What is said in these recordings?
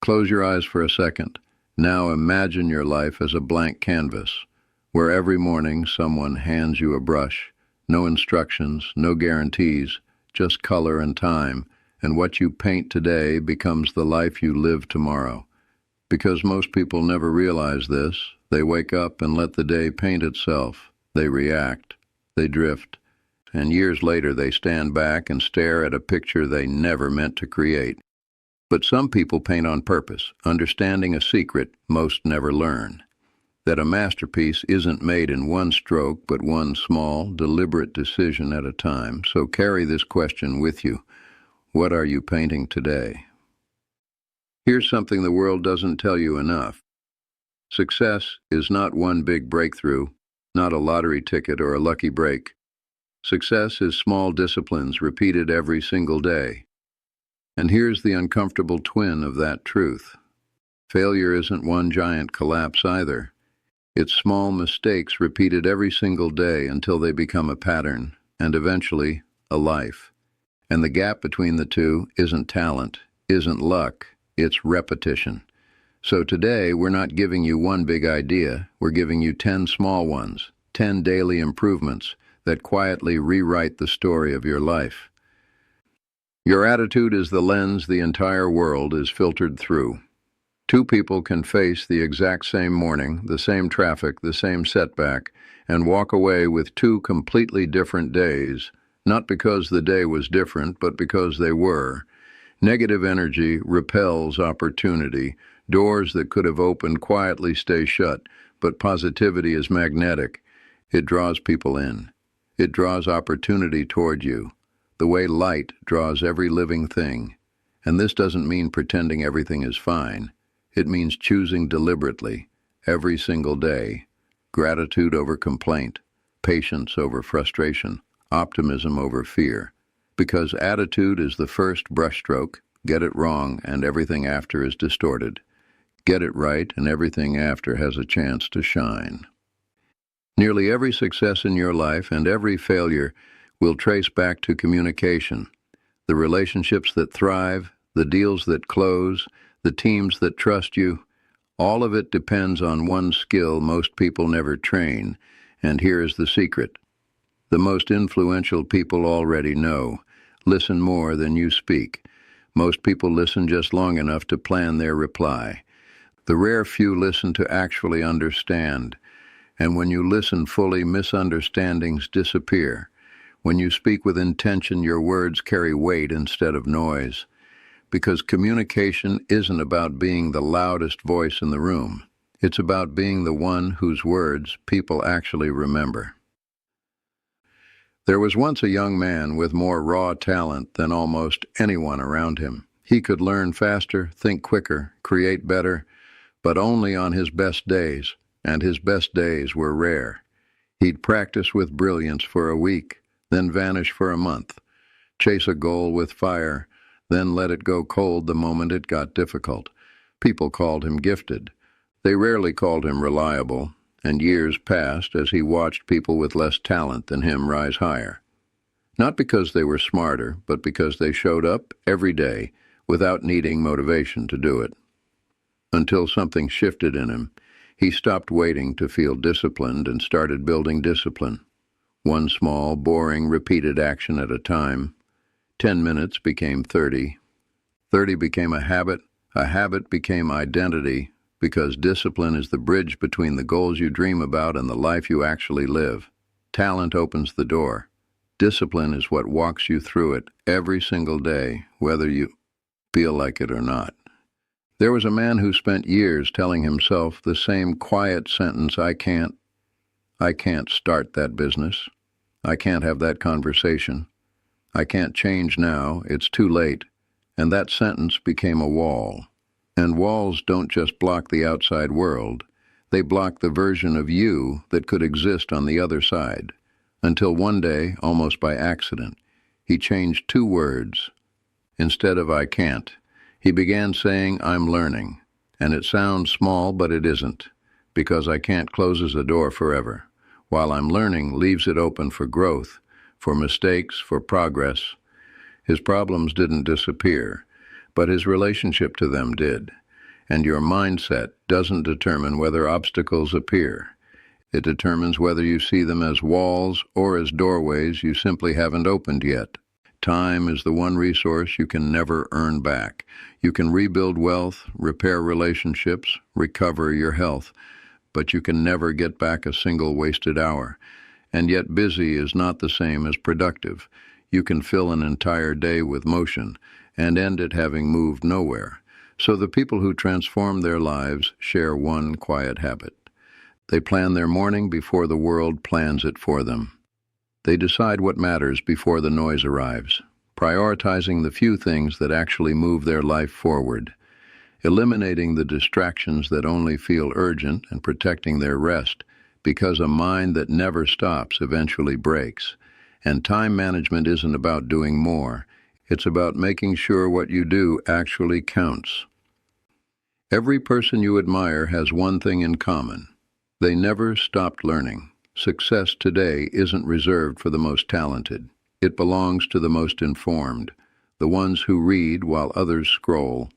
Close your eyes for a second. Now imagine your life as a blank canvas, where every morning someone hands you a brush. No instructions, no guarantees, just color and time, and what you paint today becomes the life you live tomorrow. Because most people never realize this, they wake up and let the day paint itself. They react, they drift, and years later they stand back and stare at a picture they never meant to create. But some people paint on purpose, understanding a secret most never learn. That a masterpiece isn't made in one stroke, but one small, deliberate decision at a time. So carry this question with you. What are you painting today? Here's something the world doesn't tell you enough. Success is not one big breakthrough, not a lottery ticket or a lucky break. Success is small disciplines repeated every single day. And here's the uncomfortable twin of that truth. Failure isn't one giant collapse either. It's small mistakes repeated every single day until they become a pattern, and eventually, a life. And the gap between the two isn't talent, isn't luck, it's repetition. So today, we're not giving you one big idea, we're giving you 10 small ones, 10 daily improvements that quietly rewrite the story of your life. Your attitude is the lens the entire world is filtered through. Two people can face the exact same morning, the same traffic, the same setback, and walk away with two completely different days, not because the day was different, but because they were. Negative energy repels opportunity. Doors that could have opened quietly stay shut, but positivity is magnetic. It draws people in. It draws opportunity toward you, the way light draws every living thing. And this doesn't mean pretending everything is fine. It means choosing deliberately, every single day, gratitude over complaint, patience over frustration, optimism over fear. Because attitude is the first brushstroke, get it wrong and everything after is distorted. Get it right and everything after has a chance to shine. Nearly every success in your life and every failure will trace back to communication. The relationships that thrive, the deals that close, the teams that trust you, all of it depends on one skill most people never train, and here is the secret. The most influential people already know. Listen more than you speak. Most people listen just long enough to plan their reply. The rare few listen to actually understand, and when you listen fully, misunderstandings disappear. When you speak with intention, your words carry weight instead of noise. Because communication isn't about being the loudest voice in the room. It's about being the one whose words people actually remember. There was once a young man with more raw talent than almost anyone around him. He could learn faster, think quicker, create better, but only on his best days, and his best days were rare. He'd practice with brilliance for a week, then vanish for a month, chase a goal with fire, then let it go cold the moment it got difficult. People called him gifted. They rarely called him reliable, and years passed as he watched people with less talent than him rise higher. Not because they were smarter, but because they showed up every day without needing motivation to do it. Until something shifted in him, he stopped waiting to feel disciplined and started building discipline. One small, boring, repeated action at a time. 10 minutes became 30. 30 became a habit became identity, because discipline is the bridge between the goals you dream about and the life you actually live. Talent opens the door. Discipline is what walks you through it every single day, whether you feel like it or not. There was a man who spent years telling himself the same quiet sentence, I can't start that business. I can't have that conversation. I can't change now, it's too late. And that sentence became a wall. And walls don't just block the outside world, they block the version of you that could exist on the other side. Until one day, almost by accident, he changed two words. Instead of I can't, he began saying I'm learning. And it sounds small, but it isn't, because I can't closes a door forever, while I'm learning leaves it open for growth, for mistakes, for progress. His problems didn't disappear, but his relationship to them did. And your mindset doesn't determine whether obstacles appear. It determines whether you see them as walls or as doorways you simply haven't opened yet. Time is the one resource you can never earn back. You can rebuild wealth, repair relationships, recover your health, but you can never get back a single wasted hour. And yet busy is not the same as productive. You can fill an entire day with motion and end it having moved nowhere. So the people who transform their lives share one quiet habit. They plan their morning before the world plans it for them. They decide what matters before the noise arrives, prioritizing the few things that actually move their life forward, eliminating the distractions that only feel urgent and protecting their rest, because a mind that never stops eventually breaks. And time management isn't about doing more. It's about making sure what you do actually counts. Every person you admire has one thing in common. They never stopped learning. Success today isn't reserved for the most talented. It belongs to the most informed, the ones who read while others scroll,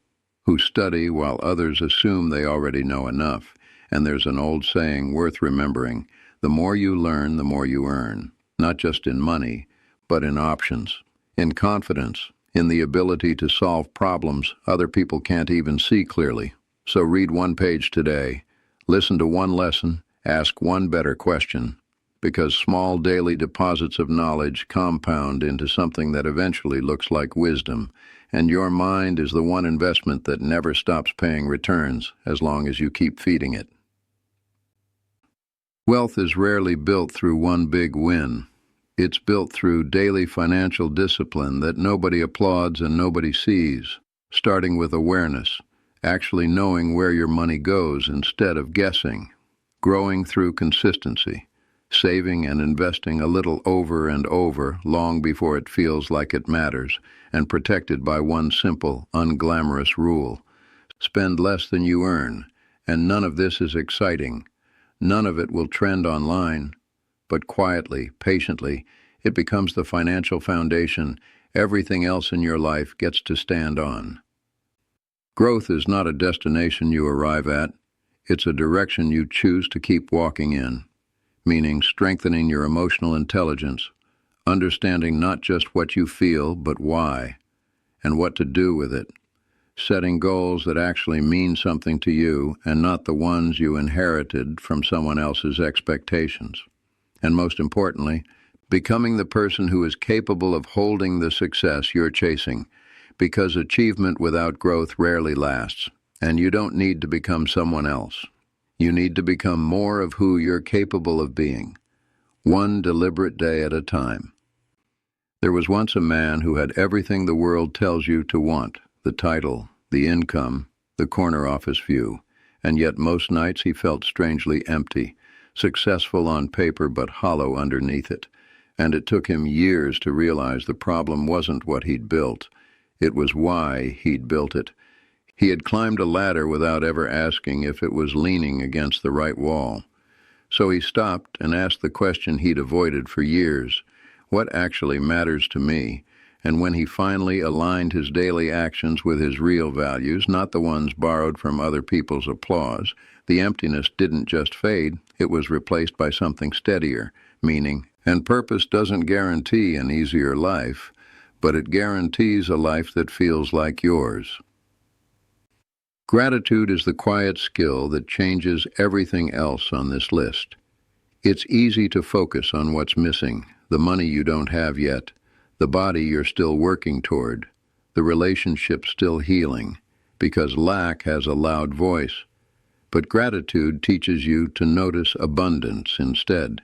who study while others assume they already know enough. And there's an old saying worth remembering: the more you learn, the more you earn, not just in money, but in options, in confidence, in the ability to solve problems other people can't even see clearly. So read one page today. Listen to one lesson, ask one better question, because small daily deposits of knowledge compound into something that eventually looks like wisdom, and your mind is the one investment that never stops paying returns as long as you keep feeding it. Wealth is rarely built through one big win. It's built through daily financial discipline that nobody applauds and nobody sees, starting with awareness, actually knowing where your money goes instead of guessing, growing through consistency, saving and investing a little over and over long before it feels like it matters, and protected by one simple, unglamorous rule: spend less than you earn. And none of this is exciting. None of it will trend online, but quietly, patiently, it becomes the financial foundation everything else in your life gets to stand on. Growth is not a destination you arrive at. It's a direction you choose to keep walking in, meaning strengthening your emotional intelligence, understanding not just what you feel, but why, and what to do with it, setting goals that actually mean something to you and not the ones you inherited from someone else's expectations. And most importantly, becoming the person who is capable of holding the success you're chasing, because achievement without growth rarely lasts, and you don't need to become someone else. You need to become more of who you're capable of being, one deliberate day at a time. There was once a man who had everything the world tells you to want: the title, the income, the corner office view, and yet most nights he felt strangely empty, successful on paper but hollow underneath it. And it took him years to realize the problem wasn't what he'd built. It was why he'd built it. He had climbed a ladder without ever asking if it was leaning against the right wall. So he stopped and asked the question he'd avoided for years: what actually matters to me? And when he finally aligned his daily actions with his real values, not the ones borrowed from other people's applause, the emptiness didn't just fade, it was replaced by something steadier, meaning. And purpose doesn't guarantee an easier life, but it guarantees a life that feels like yours. Gratitude is the quiet skill that changes everything else on this list. It's easy to focus on what's missing: the money you don't have yet, the body you're still working toward, the relationship still healing, because lack has a loud voice. But gratitude teaches you to notice abundance instead.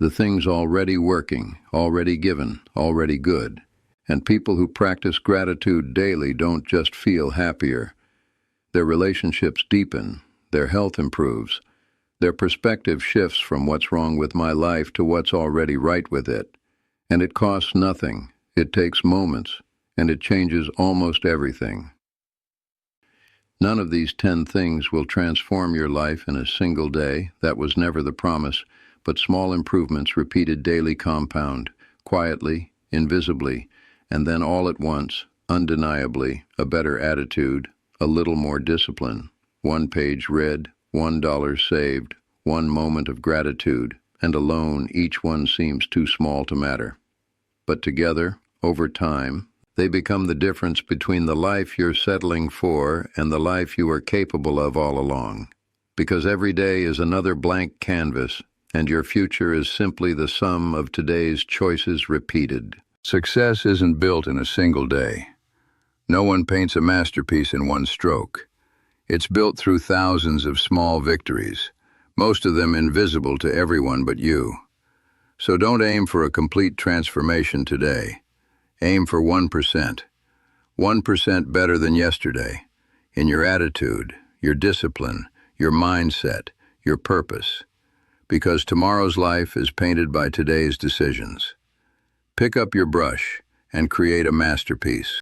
The things already working, already given, already good. And people who practice gratitude daily don't just feel happier. Their relationships deepen, their health improves, their perspective shifts from what's wrong with my life to what's already right with it. And it costs nothing, it takes moments, and it changes almost everything. None of these 10 things will transform your life in a single day. That was never the promise, but small improvements repeated daily compound, quietly, invisibly, and then all at once, undeniably, a better attitude, a little more discipline, One page read, $1 saved, one moment of gratitude, and alone each one seems too small to matter. But together, over time, they become the difference between the life you're settling for and the life you are capable of all along. Because every day is another blank canvas, and your future is simply the sum of today's choices repeated. Success isn't built in a single day. No one paints a masterpiece in one stroke. It's built through thousands of small victories, most of them invisible to everyone but you. So don't aim for a complete transformation today. Aim for 1%. 1% better than yesterday. In your attitude, your discipline, your mindset, your purpose. Because tomorrow's life is painted by today's decisions. Pick up your brush and create a masterpiece.